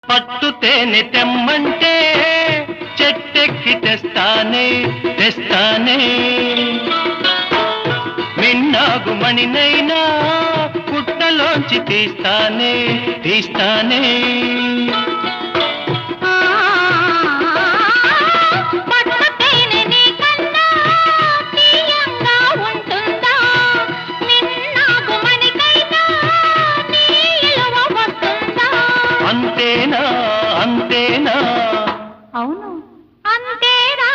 పట్టు తేనె తెమ్మంటే చెట్టెక్కి తెస్తానే తెస్తానే మిన్నాగు మణినైనా పుట్టలోంచి తీస్తానే తీస్తానే అంతేనా అంతేనా అవును అంతేరా